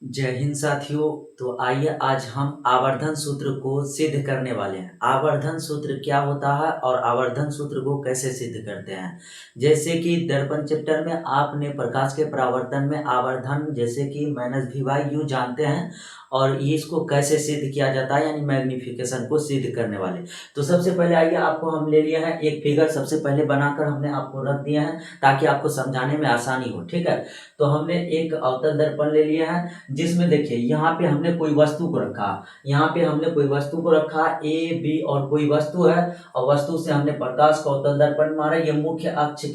जय हिंद साथियों। तो आइए आज हम आवर्धन सूत्र को सिद्ध करने वाले हैं। आवर्धन सूत्र क्या होता है और आवर्धन सूत्र को कैसे सिद्ध करते हैं। जैसे कि दर्पण चैप्टर में आपने प्रकाश के परावर्तन में आवर्धन जैसे कि माइनस वी बाई यू जानते हैं और ये इसको कैसे सिद्ध किया जाता है यानी मैग्निफिकेशन को सिद्ध करने वाले। तो सबसे पहले आइए आपको हम ले लिए हैं एक फिगर, सबसे पहले बनाकर हमने आपको रख दिया है ताकि आपको समझाने में आसानी हो। ठीक है, तो हमने एक अवतल दर्पण ले लिया है जिसमें देखिए यहाँ पे हमने कोई वस्तु को रखा, यहाँ पे हमने कोई वस्तु को रखा ए बी और कोई वस्तु है और वस्तु से हमने प्रकाश का अवतल दर्पण मारा, ये मुख्य अक्ष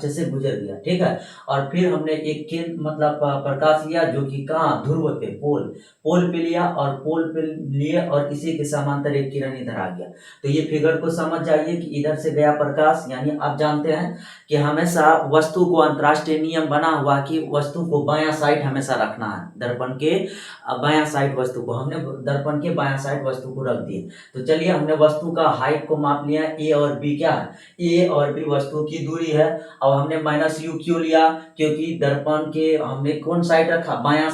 से गुजर गया। ठीक है, और फिर हमने एक केंद्र मतलब प्रकाश लिया जो कि कहाँ ध्रुव पे पोल पे लिया और पोल पे लिए और इसी के समांतर एक किरण इधर आ गया। तो ये फिगर को समझ जाइए कि इधर से गया प्रकाश, यानी आप जानते हैं कि हमेशा वस्तु को अंतरराष्ट्रीय नियम बना हुआ कि वस्तु को बायां साइड हमेशा रखना है। दर्पण के बायां साइड वस्तु को हमने दर्पण के बायां साइड वस्तु को रख दिए। तो चलिए हमने वस्तु का हाइट को माप लिया। ए और बी क्या है, ए और बी वस्तु की दूरी है और हमने माइनस यू क्यों लिया, क्योंकि दर्पण के हमने कौन साइड रखा, बायां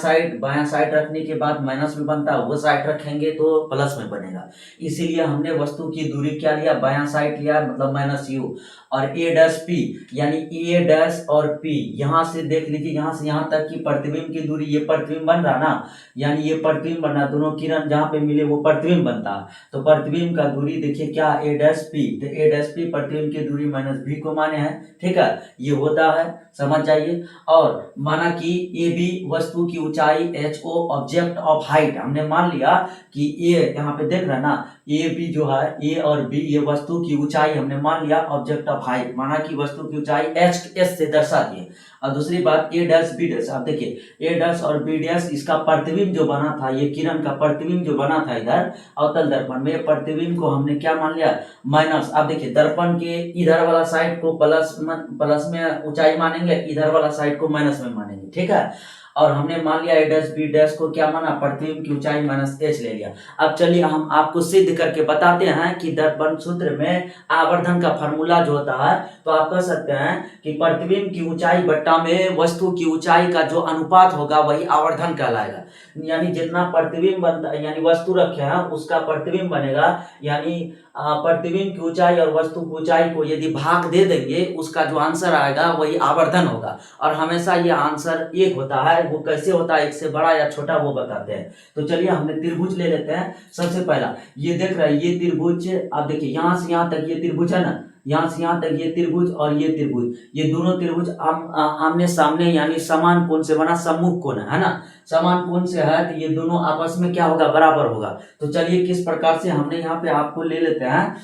साइड रखने के बाद माइनस में बनता है, वो साइड रखेंगे तो प्लस में बनेगा, इसीलिए हमने वस्तु की दूरी क्या लिया, बायां साइड लिया मतलब माइनस यू। और ए डैश पी यानी ए डैश और पी, यहां से देख लीजिए यहां से यहां तक की प्रतिबिंब की दूरी, ये प्रतिबिंब बन रहा ना, यानी ये प्रतिबिंब बन रहा, दोनों किरण जहां पे मिले वो प्रतिबिंब बनता है। तो प्रतिबिंब का दूरी देखिए क्या, ए डैश पी, तो ए डैश पी प्रतिबिंब की दूरी माइनस भी को माने हैं। ठीक है, ये होता है, समझ जाइए। और माना कि ए बी वस्तु की ऊंचाई H O object of height, हमने मान लिया कि ए यहाँ पे देख रहे हैं ना, ए बी जो है, ए और बी ये वस्तु की ऊंचाई हमने मान लिया ऑब्जेक्ट ऑफ हाइट, माना कि वस्तु की ऊंचाई एच से दर्शा दिए। और दूसरी बात ए डैश बी डैश, आप देखिए ए डैश और बी डैश इसका प्रतिबिंब जो बना था, ये किरण का प्रतिबिंब जो बना था इधर अवतल दर्पण में, प्रतिबिंब को हमने क्या मान लिया माइनस। आप देखिए दर्पण के इधर वाला साइड को प्लस में ऊंचाई मानेंगे, इधर वाला साइड को माइनस में मानेंगे। ठीक है, और हमने मान लिया ए डैश बी डैश को क्या माना, प्रतिबिंब की ऊंचाई माइनस एच ले लिया। अब चलिए हम आपको सिद्ध करके बताते हैं कि दर्पण सूत्र में आवर्धन का फार्मूला जो होता है, तो आप कह सकते हैं कि प्रतिबिंब की ऊंचाई बट्टा में वस्तु की ऊंचाई का जो अनुपात होगा वही आवर्धन कहलाएगा। यानी जितना प्रतिबिंब बनता है यानी वस्तु रखे हैं उसका प्रतिबिंब बनेगा, यानी प्रतिबिंब की ऊंचाई और वस्तु की ऊंचाई को यदि भाग दे देंगे उसका जो आंसर आएगा वही आवर्धन होगा। और हमेशा ये आंसर एक होता है, वो कैसे होता है, एक से बड़ा या छोटा वो बताते हैं। तो चलिए हमने त्रिभुज ले लेते हैं। सबसे पहला ये देख रहे हैं, ये त्रिभुज आप देखिए यहाँ से यहाँ तक ये त्रिभुज है ना, यहाँ से यहाँ तक ये त्रिभुज और ये त्रिभुज, ये दोनों त्रिभुज आमने सामने यानी समान कोण से बना, सम्मुख कोण है ना, समान कोण से है, तो ये दोनों आपस में क्या होगा, बराबर होगा। तो चलिए किस प्रकार से हमने यहाँ पे आपको ले लेते हैं।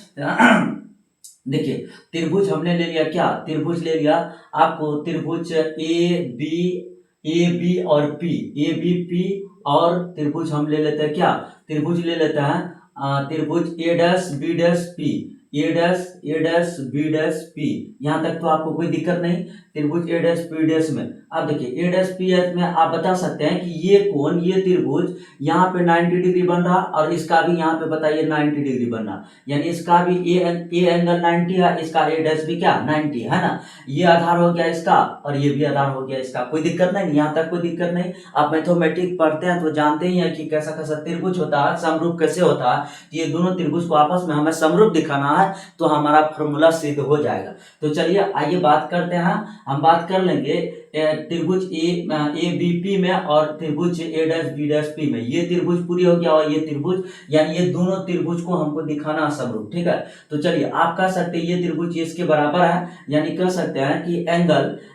देखिए त्रिभुज हमने ले लिया, क्या त्रिभुज ले लिया, आपको त्रिभुज ए बी और पी, ए बी पी, और त्रिभुज हम ले लेते हैं क्या, त्रिभुज ले लेते हैं त्रिभुज ए dash B dash P, A dash B dash P, यहाँ तक तो आपको कोई दिक्कत नहीं। त्रिभुज ए डैश पी डैश में आप देखिए ए डैश पी में आप बता सकते हैं कि ये कोण, ये त्रिभुज यहाँ पे 90 डिग्री बन रहा और इसका भी यहाँ पे बताइए 90 डिग्री बन रहा, यानी इसका भी ए एंगल 90 है, इसका ए डैश भी क्या 90 है ना, ये आधार हो गया इसका और ये भी आधार हो गया इसका, कोई दिक्कत नहीं, यहाँ तक कोई दिक्कत नहीं। आप मैथमेटिक्स पढ़ते हैं तो जानते ही हैं कि कैसा कैसा त्रिभुज होता है, समरूप कैसे होता है। ये दोनों त्रिभुज को आपस में हमें समरूप दिखाना है तो हमारा फॉर्मूला सिद्ध हो जाएगा। तो चलिए आइए बात करते हैं, हम बात कर लेंगे त्रिभुज ए बी पी में और त्रिभुज ए डैश बी डैश पी में, ये त्रिभुज पूरी हो गया और ये त्रिभुज, यानी ये दोनों त्रिभुज को हमको दिखाना समरूप। ठीक है, तो चलिए आप कह सकते हैं ये त्रिभुज इसके बराबर है, यानी कह सकते हैं कि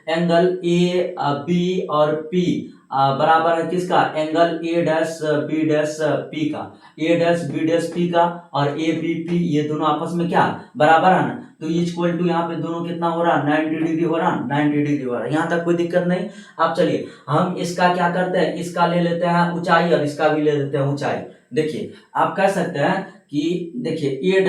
एंगल ए बी और पी बराबर है किसका, angle A dash B dash P का, A dash B dash P का, और ए बी पी ये दोनों आपस में क्या बराबर है ना, तो इक्वल टू यहाँ पे दोनों कितना हो रहा, 90 डिग्री हो रहा, 90 डिग्री हो रहा, यहाँ तक कोई दिक्कत नहीं। अब चलिए हम इसका क्या करते हैं, इसका ले लेते हैं ऊंचाई और इसका भी ले लेते हैं ऊंचाई। देखिए आप कह सकते हैं कि देखिए ए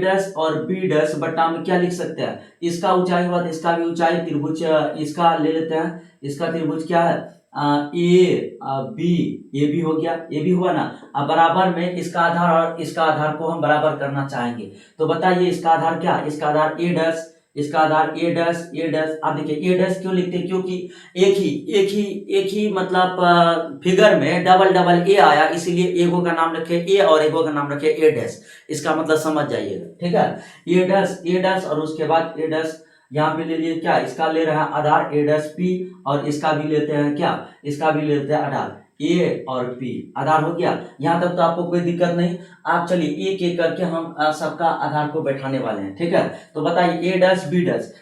डैश और बी डैश बट्टा में क्या लिख सकते हैं, इसका ऊंचाई हुआ इसका भी ऊंचाई, त्रिभुज इसका ले लेते हैं, इसका त्रिभुज क्या है ए बी, ए बी हो गया, ए बी हुआ ना। अब बराबर में इसका आधार और इसका आधार को हम बराबर करना चाहेंगे, तो बताइए इसका आधार क्या, इसका आधार ए डैश, इसका आधार ए डैश। आप देखिए ए डैश क्यों लिखते हैं, क्योंकि एक ही मतलब फिगर में डबल डबल ए आया, इसीलिए एगो का नाम रखे ए और एगो का नाम रखे ए डैश। इसका मतलब समझ जाइएगा, ठीक है। ए डैश और उसके बाद ए डैश यहाँ पे ले लिए क्या, इसका ले रहा है आधार ए डैश पी, और इसका भी लेते हैं क्या, इसका भी लेते हैं आधार ए और पी। आधार हो गया, यहाँ तक तो आपको कोई दिक्कत नहीं। आप चलिए एक एक करके हम सबका आधार को बैठाने वाले हैं, ठीक है। तो बताइए A dash B dash,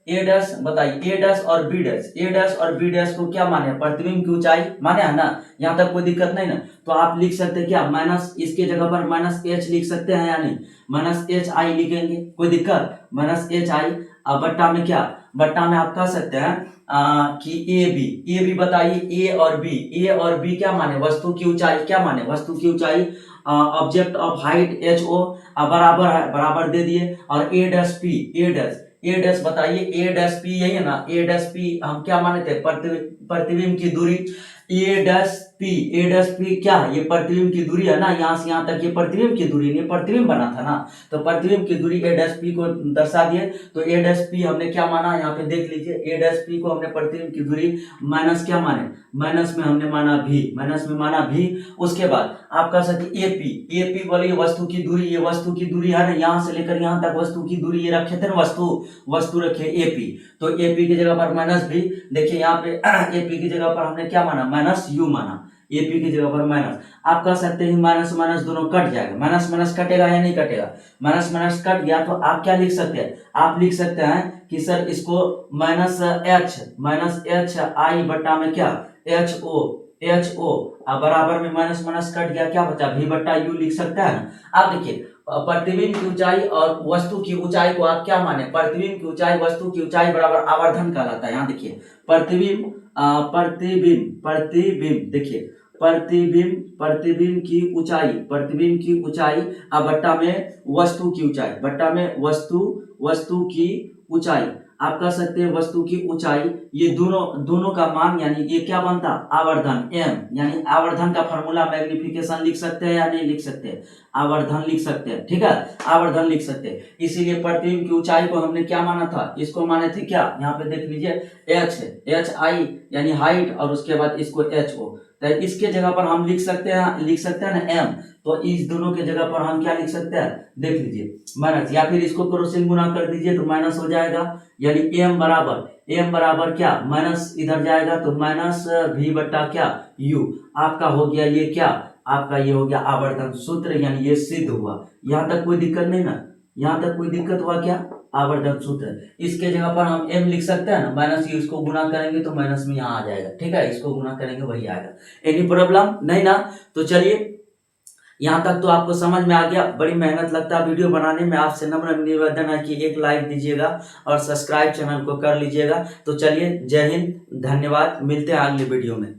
A dash बताइए ए डैश और बी डैश, ए डैश और बी डैश को क्या माने, प्रतिबिंब की ऊंचाई माने है ना, यहाँ तक कोई दिक्कत नहीं ना। तो आप लिख सकते हैं क्या, माइनस, इसके जगह पर माइनस एच लिख सकते हैं या नहीं, माइनस एच आई लिखेंगे, कोई दिक्कत, माइनस एच आई। बट्टा में क्या, बट्टा में आप कह सकते हैं कि ए बी बताइए ए और बी क्या माने, वस्तु की ऊंचाई, क्या माने, वस्तु की ऊंचाई, object of height H O बराबर है, बराबर दे दिए। और A dash P, A dash बताइए ए डैश पी, यही है ना, ए डैश पी हम क्या माने थे, प्रतिबिंब की दूरी। ए डैश पी क्या है, ये प्रतिबिंब की दूरी है ना, यहाँ से यहाँ तक ये प्रतिबिंब की दूरी, ये प्रतिबिंब बना था ना, तो प्रतिबिंब की दूरी ए डैश पी को दर्शा दिए। तो ए डैश पी हमने क्या माना, यहाँ पे देख लीजिए, ए डैश पी को हमने प्रतिबिंब की दूरी माइनस क्या माने, माइनस में हमने माना भी, माइनस में माना भी। उसके बाद आप कह सकते ए पी बोलिए वस्तु की दूरी, ये वस्तु की दूरी है ना, यहाँ से लेकर यहाँ तक वस्तु की दूरी, ये रखे थे ना, वस्तु रखे ए पी, तो ए पी की जगह पर माइनस भी। देखिए यहाँ पे ए पी की जगह पर हमने क्या माना, माइनस यू माना, ए पी की जगह पर माइनस। आप कह सकते हैं माइनस माइनस दोनों कट जाएगा, माइनस माइनस कटेगा या नहीं कटेगा, माइनस माइनस कट गया। तो आप क्या लिख सकते हैं, आप लिख सकते हैं कि सर इसको माइनस एच आई बट्टा में क्या, एच ओ बराबर में माइनस माइनस कट गया, क्या बचा, भी बट्टा यू लिख सकता है ना। आप देखिए प्रतिबिंब की ऊंचाई और वस्तु की ऊंचाई को आप क्या माने, प्रतिबिंब की ऊंचाई वस्तु की ऊंचाई बराबर आवर्धन कहलाता है। यहाँ देखिए प्रतिबिंब देखिए प्रतिबिंब की ऊंचाई बट्टा में वस्तु की ऊंचाई, बट्टा में वस्तु की ऊंचाई, आप कह सकते हैं वस्तु की ऊंचाई, ये दोनों का मान, यानी ये क्या बनता, आवर्धन एम, यानी आवर्धन का फॉर्मूला मैग्निफिकेशन लिख सकते हैं या नहीं लिख सकते, आवर्धन लिख सकते हैं, ठीक है, आवर्धन लिख सकते हैं। इसीलिए प्रतिबिंब की ऊंचाई को हमने क्या माना था, इसको माने थे क्या, यहाँ पे देख लीजिए एच आई यानी हाइट, और उसके बाद इसको एच ओ, तो इसके जगह पर हम लिख सकते हैं ना एम, तो इस दोनों के जगह पर हम क्या लिख सकते हैं, देख लीजिए माइनस, या फिर इसको क्रॉसिंग गुना कर दीजिए तो माइनस हो जाएगा, यानी एम बराबर क्या, माइनस इधर जाएगा तो माइनस भी बट्टा क्या यू। आपका हो गया ये क्या, आपका ये हो गया आवर्धन सूत्र, यानी ये सिद्ध हुआ। यहाँ तक कोई दिक्कत नहीं ना, यहाँ तक कोई दिक्कत हुआ क्या, आवर्धन सूत्र। इसके जगह पर हम m लिख सकते हैं ना, माइनस यू, इसको गुना करेंगे तो माइनस में यहाँ आ जाएगा, ठीक है, इसको गुना करेंगे वही आएगा। एनी प्रॉब्लम नहीं ना। तो चलिए यहाँ तक तो आपको समझ में आ गया। बड़ी मेहनत लगता है वीडियो बनाने में, आपसे नम्र निवेदन है कि एक लाइक दीजिएगा और सब्सक्राइब चैनल को कर लीजिएगा। तो चलिए, जय हिंद, धन्यवाद, मिलते हैं अगले वीडियो में।